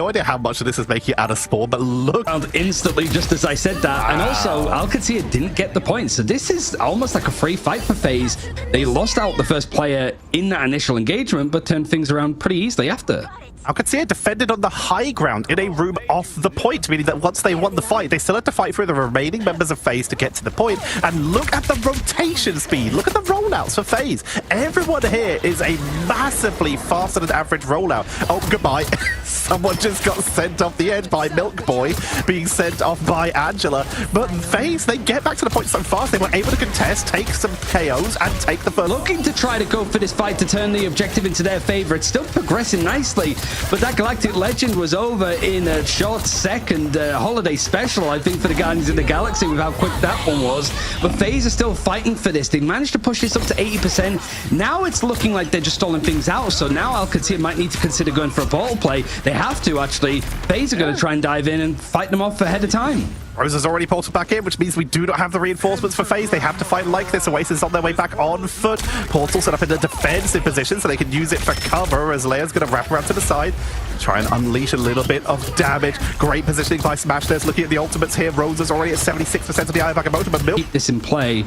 No idea how much of this is making it out of spawn, but look. Instantly, just as I said that. Wow. And also, Alcatia didn't get the point. So this is almost like a free fight for FaZe. They lost out the first player in that initial engagement, but turned things around pretty easily after. Alcatia defended on the high ground in a room off the point, meaning that once they won the fight, they still had to fight through the remaining members of FaZe to get to the point. And look at the rotation speed. Look at the rollouts for FaZe. Everyone here is a massively faster than average rollout. Oh, goodbye. Someone just got sent off the edge by Milk Boy, being sent off by Angela. But FaZe, they get back to the point so fast. They were able to contest, take some KOs, and take the first. Looking to try to go for this fight to turn the objective into their favor. It's still progressing nicely. But that Galactic Legend was over in a short second. Holiday special, I think, for the Guardians of the Galaxy with how quick that one was. But FaZe are still fighting for this. They managed to push this up to 80%. Now it's looking like they're just stalling things out. So now Alcatia might need to consider going for a portal play. They have to, actually. FaZe are going to try and dive in and fight them off ahead of time. Rose has already portaled back in, which means we do not have the reinforcements for FaZe. They have to fight like this. Oasis is on their way back on foot. Portal set up in a defensive position so they can use it for cover as Leia's going to wrap around to the side. Try and unleash a little bit of damage. Great positioning by Smash. There's looking at the ultimates here. Rose is already at 76% of the Eye of Agamotto, but keep this in play,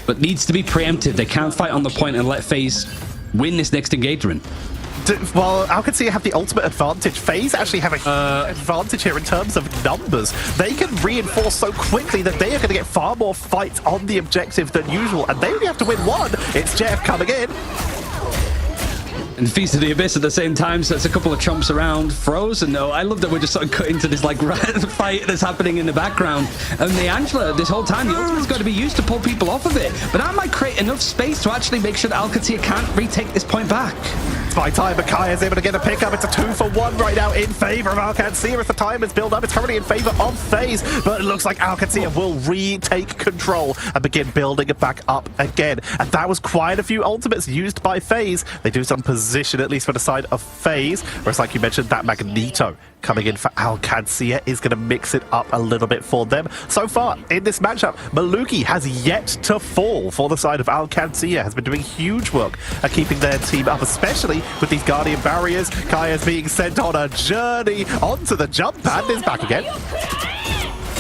but needs to be preemptive. They can't fight on the point and let FaZe win this next engagement. Well, Alcatia have the ultimate advantage. FaZe actually have a advantage here in terms of numbers. They can reinforce so quickly that they are going to get far more fights on the objective than usual, and they only have to win one. It's Jeff coming in. And Feast of the Abyss at the same time, so it's a couple of chomps around. Frozen, though. I love that we're just sort of cut into this, like, fight that's happening in the background. And the Angela, this whole time, the ultimate's got to be used to pull people off of it. But that might create enough space to actually make sure that Alcatia can't retake this point back. By time, Makai is able to get a pickup. It's a 2-for-1 right now in favor of Alcatia as the time is built up. It's currently in favor of FaZe, but it looks like Alcatia will retake control and begin building it back up again. And that was quite a few ultimates used by FaZe. They do some position, at least for the side of FaZe, whereas, like you mentioned, that Magneto coming in for Alcatia is going to mix it up a little bit for them. So far in this matchup, Maluki has yet to fall for the side of Alcatia, has been doing huge work at keeping their team up, especially with these Guardian barriers. Kaya's being sent on a journey onto the jump pad. Is back again.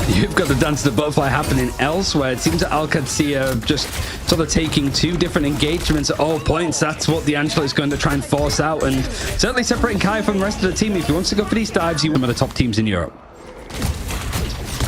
You've got the Dance of the Butterfly happening elsewhere. It seems that Alcatia just sort of taking two different engagements at all points. That's what the Angela is going to try and force out, and certainly separating Kaya from the rest of the team. If he wants to go for these dives, he's one of the top teams in Europe.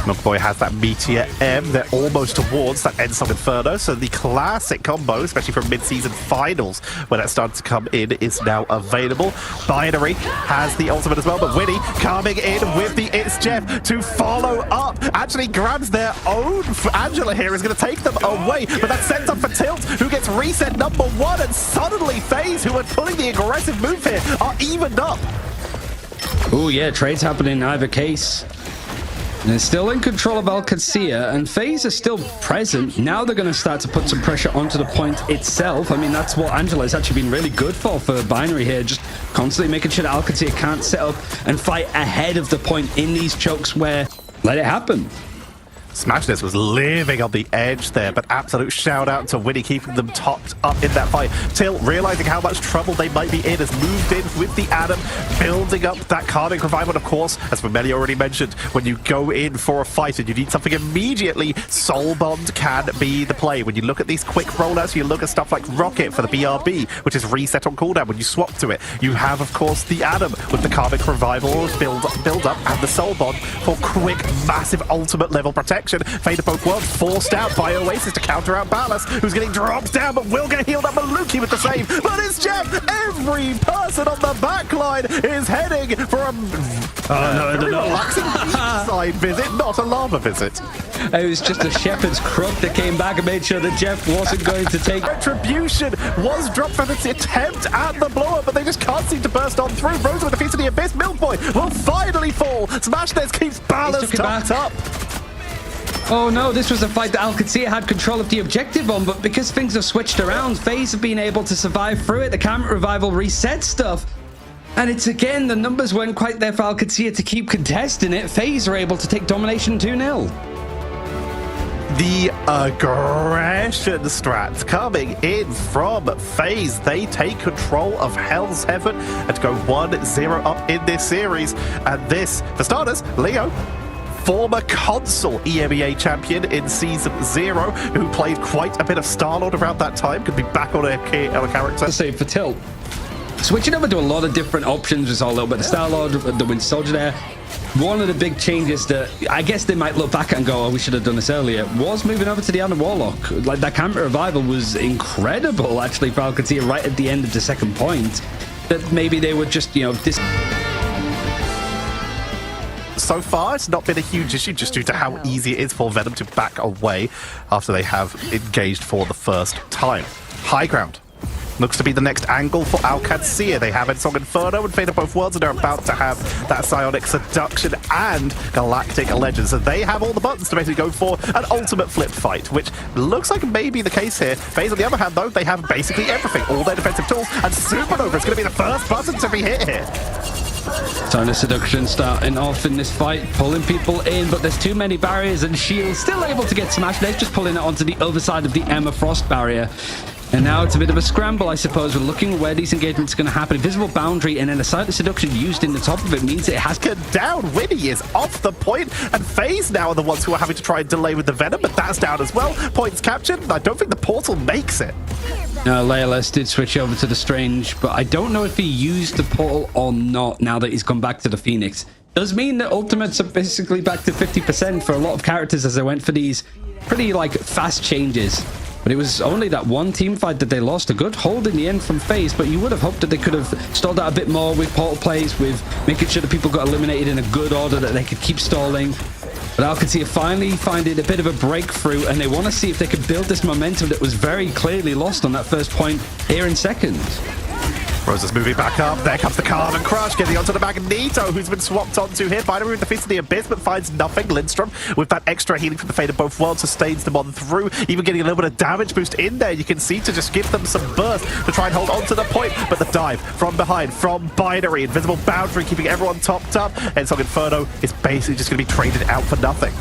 Milk Boy has that Meteor M. They're almost towards that Ensom Inferno. So the classic combo, especially from mid-season finals, when that started to come in, is now available. Binary has the ultimate as well, but Winnie coming in with the It's Jeff to follow up. Actually grabs their own. Angela here is going to take them away, but that's sent up for Tilt, who gets reset number 1, and suddenly FaZe, who are pulling the aggressive move here, are evened up. Oh yeah, trades happening in either case. And they're still in control of Alcatia, and FaZe are still present. Now they're going to start to put some pressure onto the point itself. I mean, that's what Angela has actually been really good for Binary here, just constantly making sure that Alcatia can't set up and fight ahead of the point in these chokes where let it happen. Smashness was living on the edge there, but absolute shout out to Winnie keeping them topped up in that fight. Tilt, realizing how much trouble they might be in, has moved in with the Adam, building up that Carving revival. Of course, as Mameli already mentioned, when you go in for a fight and you need something immediately, Soul Bond can be the play. When you look at these quick rollouts, you look at stuff like Rocket for the BRB, which is reset on cooldown when you swap to it. You have, of course, the Adam with the Carving revival build up and the Soul Bond for quick, massive ultimate level protection. Fate of both worlds forced out by Oasis to counter out Ballas, who's getting dropped down but will get healed up. Maluki with the save, but it's Jeff. Every person on the backline is heading for a relaxing side visit, not a lava visit. It was just a shepherd's crook that came back and made sure that Jeff wasn't going to take. Retribution was dropped for this attempt at the blow-up, but they just can't seem to burst on through. Rose with the Feast of the Abyss. Milk Boy will finally fall. Smashness keeps Ballas tucked up. Oh no, this was a fight that Alcatia had control of the objective on, but because things have switched around, FaZe have been able to survive through it. The Camera Revival reset stuff. And it's again, the numbers weren't quite there for Alcatia to keep contesting it. FaZe are able to take domination 2-0. The aggression strats coming in from FaZe. They take control of Hell's Heaven and go 1-0 up in this series. And this, for starters, Leo, former console EMEA champion in Season 0, who played quite a bit of Starlord around that time, could be back on a character. To say for Tilt, switching over to a lot of different options. We saw a little bit of Starlord, the Winter Soldier there. One of the big changes that I guess they might look back at and go, oh, we should have done this earlier, was moving over to the Adam Warlock. Like, that camera revival was incredible, actually, for Alcatia right at the end of the second point. That maybe they would just, you know, So far, it's not been a huge issue just due to how easy it is for Venom to back away after they have engaged for the first time. High ground looks to be the next angle for Alcatia. They have Ensong Inferno and Fate of Both Worlds, and they're about to have that Psionic Seduction and Galactic Legends. So they have all the buttons to basically go for an ultimate flip fight, which looks like may be the case here. FaZe, on the other hand, though, they have basically everything, all their defensive tools, and Supernova is going to be the first button to be hit here. Psionic Seduction starting off in this fight, pulling people in, but there's too many barriers, and Shield still able to get smashed. They're just pulling it onto the other side of the Emma Frost barrier. And now it's a bit of a scramble, I suppose. We're looking where these engagements are going to happen. Invisible Boundary and then a Psionic Seduction used in the top of it means it has to down. Winnie is off the point, and FaZe now are the ones who are having to try and delay with the Venom, but that's down as well. Points captured. I don't think the portal makes it. Leoless did switch over to the Strange, but I don't know if he used the portal or not now that he's gone back to the Phoenix. Does mean that ultimates are basically back to 50% for a lot of characters as they went for these pretty, like, fast changes. But it was only that one team fight that they lost. A good hold in the end from FaZe, but you would have hoped that they could have stalled out a bit more with portal plays, with making sure that people got eliminated in a good order, that they could keep stalling. But Alcatia finally finding a bit of a breakthrough, and they want to see if they could build this momentum that was very clearly lost on that first point here in second. Rosa's moving back up. There comes the Carbon Crush, getting onto the Magneto, who's been swapped onto here. Binary with the Fist of the Abyss, but finds nothing. Lindstrom, with that extra healing from the Fate of Both Worlds, sustains them on through. Even getting a little bit of damage boost in there, you can see, to just give them some burst to try and hold on to the point. But the dive from behind, from Binary, Invisible Boundary, keeping everyone topped up. Ensong Inferno is basically just going to be traded out for nothing.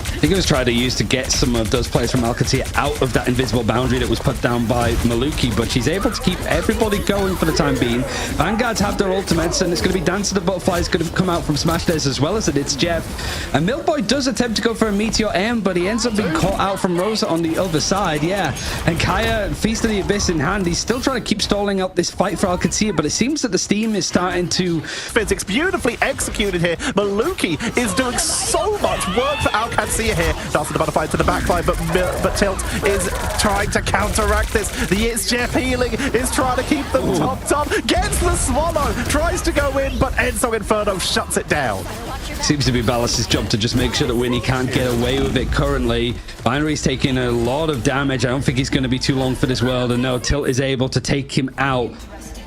I think it was trying to use to get some of those players from Alcatia out of that invisible boundary that was put down by Maluki, but she's able to keep everybody going for the time being. Vanguards have their ultimates, and it's going to be Dance of the Butterflies going to come out from Smash Days as well as it's Jeff. And Milkboy does attempt to go for a Meteor M, but he ends up being caught out from Rosa on the other side, yeah. And Kaya, Feast of the Abyss in hand, he's still trying to keep stalling up this fight for Alcatia, but it seems that the steam is starting to... Physics beautifully executed here. Maluki is doing so much work for Alcatia here. Dance of the Butterfly to the backline, but Tilt is trying to counteract this. The It's Jeff healing is trying to keep them topped up. Gets the Swallow, tries to go in, but Ensong Inferno shuts it down. Seems to be Ballas's job to just make sure that Winnie can't get away with it currently. Binary's taking a lot of damage. I don't think he's going to be too long for this world, and no, Tilt is able to take him out.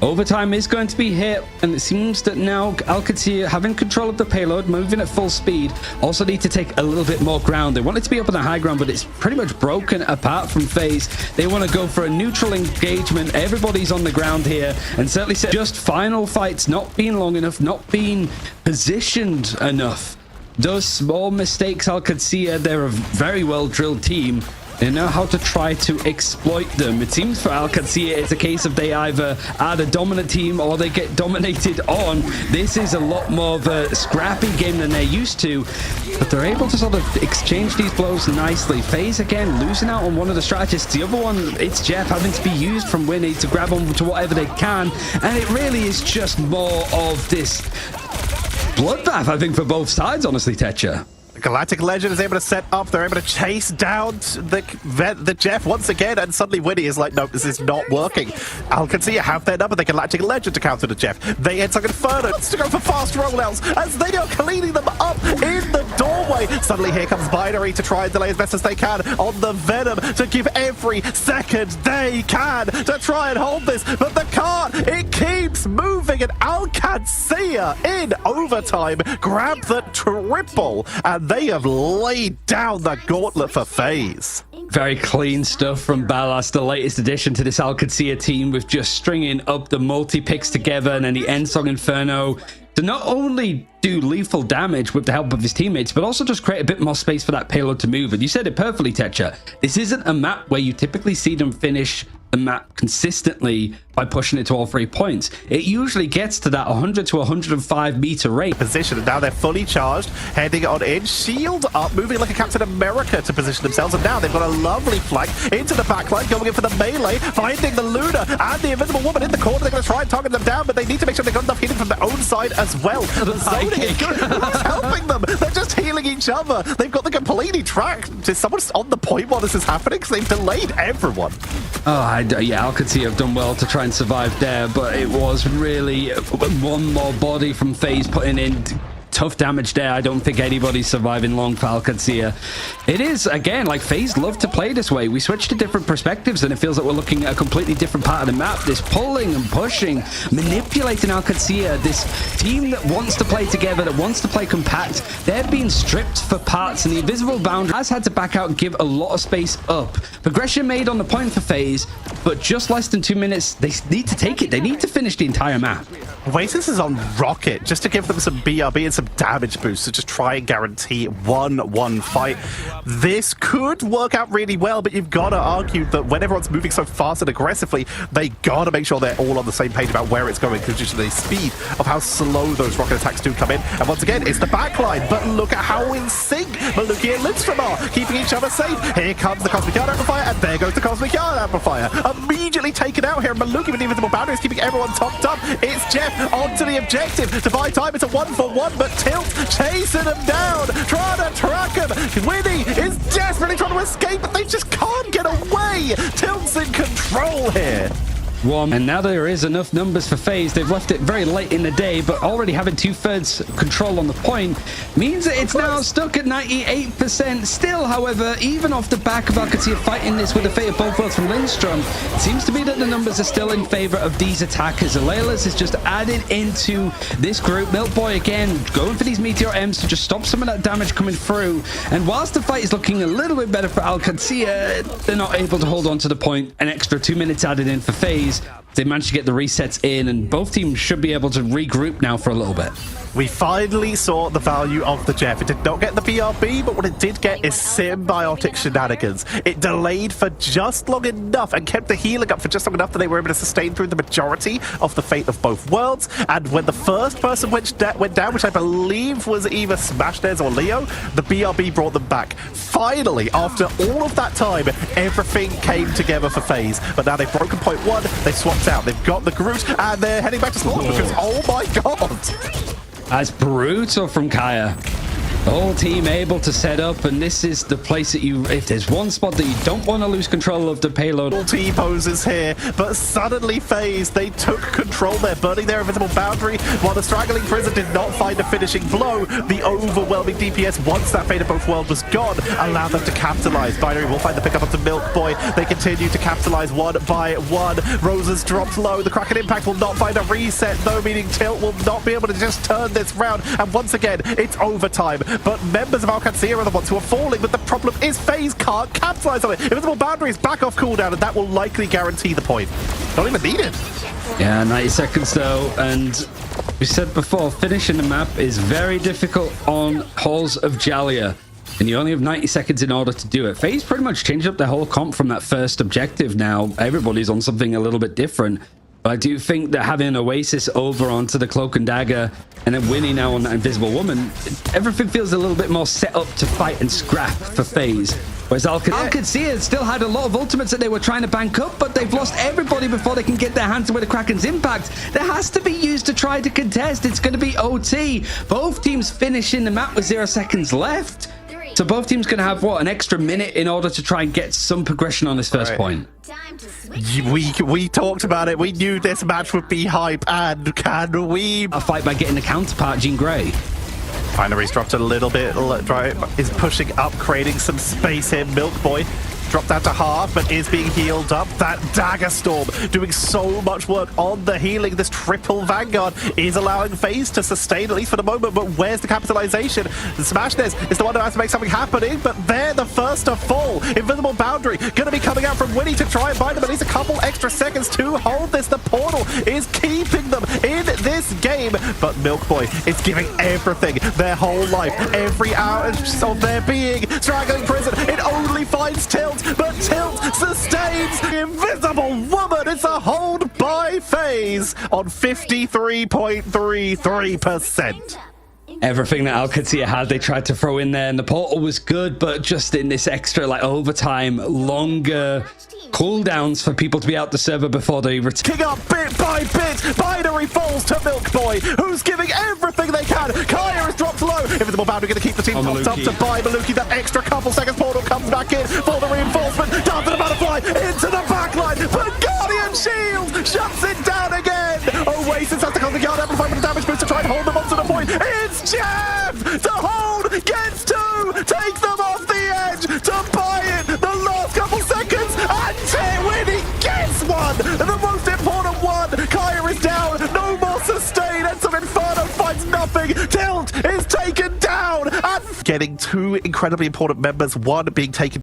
Overtime is going to be hit, and it seems that now Alcatia, having control of the payload, moving at full speed, also need to take a little bit more ground. They want it to be up on the high ground, but it's pretty much broken apart from FaZe. They want to go for a neutral engagement. Everybody's on the ground here, and certainly just final fights not being long enough, not being positioned enough. Those small mistakes, Alcatia, they're a very well-drilled team. They know how to try to exploit them. It seems for Alcatia, it's a case of they either are the dominant team or they get dominated on. This is a lot more of a scrappy game than they're used to, but they're able to sort of exchange these blows nicely. FaZe, again, losing out on one of the strategists. The other one, it's Jeff having to be used from Winnie to grab on to whatever they can, and it really is just more of this bloodbath, I think, for both sides, honestly, Tetcher. Galactic Legend is able to set up. They're able to chase down the Jeff once again, and suddenly Winnie is like, no, this is not working. Alcatia have their number. The Galactic Legend to counter the Jeff. They Ensong Inferno to go for fast rollouts as they are cleaning them up in the doorway. Suddenly here comes Binary to try and delay as best as they can on the Venom to give every second they can to try and hold this, but the cart, it keeps moving, and Alcatia in overtime grab the triple, and they have laid down the gauntlet for FaZe. Very clean stuff from Ballas, the latest addition to this Alcatia team, with just stringing up the multi-picks together and then the Ensong Inferno to not only do lethal damage with the help of his teammates, but also just create a bit more space for that payload to move. And you said it perfectly, Tetra. This isn't a map where you typically see them finish the map consistently by pushing it to all 3 points. It usually gets to that 100 to 105 meter rate. Position, and now they're fully charged, heading on in, shield up, moving like a Captain America to position themselves, and now they've got a lovely flank into the backline, going in for the melee, finding the Luna and the Invisible Woman in the corner. They're going to try and target them down, but they need to make sure they've got enough healing from their own side as well. The zoning is good. Who's helping them? They're just healing each other. They've got them completely tracked. Is someone on the point while this is happening? Because they've delayed everyone. Oh, yeah, Alcatia have done well to try and survive there, but it was really one more body from FaZe putting in tough damage there. I don't think anybody's surviving long for Alcatia. It is, again, like FaZe love to play this way. We switch to different perspectives and it feels like we're looking at a completely different part of the map. This pulling and pushing, manipulating Alcatia, this team that wants to play together, that wants to play compact. They're being stripped for parts, and the invisible boundary has had to back out and give a lot of space up. Progression made on the point for FaZe, but just less than 2 minutes. They need to take it. They need to finish the entire map. Oasis is on Rocket just to give them some BRB and some damage boosts to just try and guarantee 1-1 fight. This could work out really well, but you've got to argue that when everyone's moving so fast and aggressively, they got to make sure they're all on the same page about where it's going, because just the speed of how slow those rocket attacks do come in. And once again, it's the backline, but look at how in sync Maluki and Lindstrom are, keeping each other safe. Here comes the Cosmic Yard Amplifier, and there goes the Cosmic Yard Amplifier. Immediately taken out here. Maluki with the invisible boundaries, keeping everyone topped up. It's Jeff onto the objective to buy time. It's a 1-for-1, but Tilt chasing him down, trying to track him. Winnie is desperately trying to escape, but they just can't get away. Tilt's in control here. And now there is enough numbers for FaZe. They've left it very late in the day, but already having 2/3 control on the point means that it's now stuck at 98%. Still, however, even off the back of Alcatia fighting this with a fate of both worlds from Lindstrom, it seems to be that the numbers are still in favor of these attackers. Alaylas is just added into this group. Milkboy again going for these Meteor M's to just stop some of that damage coming through. And whilst the fight is looking a little bit better for Alcatia, they're not able to hold on to the point. An extra 2 minutes added in for FaZe. They managed to get the resets in, and both teams should be able to regroup now for a little bit. We finally saw the value of the Jeff. It did not get the BRB, but what it did get is symbiotic shenanigans. It delayed for just long enough and kept the healing up for just long enough that they were able to sustain through the majority of the fate of both worlds. And when the first person went down, which I believe was either Smashnez or Leo, the BRB brought them back. Finally, after all of that time, everything came together for FaZe. But now they've broken point one, they've swapped out, they've got the Groot, and they're heading back to spawn because, oh my god! That's brutal from Kaya. The whole team able to set up, and this is the place that if there's one spot that you don't want to lose control of the payload. T-poses here, but suddenly FaZe, they took control. They're burning their invisible boundary, while the straggling prison did not find a finishing blow. The overwhelming DPS, once that fate of both worlds was gone, allowed them to capitalize. Binary will find the pickup onto Milkboy. They continue to capitalize one by one. Roses dropped low. The Kraken Impact will not find a reset, though, meaning Tilt will not be able to just turn this round. And once again, it's overtime. But members of Alcatia are the ones who are falling, but the problem is FaZe can't capitalize on it. Invisible boundary is back off cooldown, and that will likely guarantee the point. Don't even need it. Yeah, 90 seconds though, and we said before, finishing the map is very difficult on Halls of Jalia, and you only have 90 seconds in order to do it. FaZe pretty much changed up their whole comp from that first objective now. Everybody's on something a little bit different. But I do think that having Oasis over onto the Cloak and Dagger and then winning now on that Invisible Woman, everything feels a little bit more set up to fight and scrap for FaZe. Whereas Alcatia still had a lot of ultimates that they were trying to bank up, but they've lost everybody before they can get their hands with the Kraken's impact. That has to be used to try to contest. It's going to be OT. Both teams finishing the map with 0 seconds left. So both teams going to have, what, an extra minute in order to try and get some progression on this first point. We talked about it. We knew this match would be hype, and can we? A fight by getting the counterpart, Jean Grey. Binary's dropped a little bit, is pushing up, creating some space here. Milkboy dropped down to half, but is being healed up. That Dagger Storm doing so much work on the healing. This triple Vanguard is allowing FaZe to sustain, at least for the moment, but where's the capitalization? The Smashness is the one who has to make something happening, but they're the first to fall. Invisible Boundary going to be coming out from Winnie to try and bind them, at least a couple extra seconds to hold this. The portal is keeping them in this game, but Milk Boy is giving everything, their whole life, every ounce of their being. Straggling Prison, it only finds Tilt, but Tilt sustains. Invisible Woman, it's a hold by FaZe on 53.33%. Everything that Alcatia had, they tried to throw in there, and the portal was good, but just in this extra, like, overtime, longer cooldowns for people to be out the server before they return. King up bit by bit, Binary falls to Milk Boy, who's giving everything they can. Kaya is dropped low. Invisible Boundary going to keep the team pumped up to buy Maluki. That extra couple seconds, portal comes back in for the reinforcement. Down to the butterfly, into the backline, but Guardian Shield shuts it down again. Oasis has to come to guard, amplify with the damage boost to try and hold them onto the point. It's Jab to hold, gets two, takes them off the edge to buy it. The last couple seconds, and Winnie gets one, the most important one. Kaya is down, no more sustain, and some Inferno finds nothing. Tilt is taken down, and getting two incredibly important members, one being taken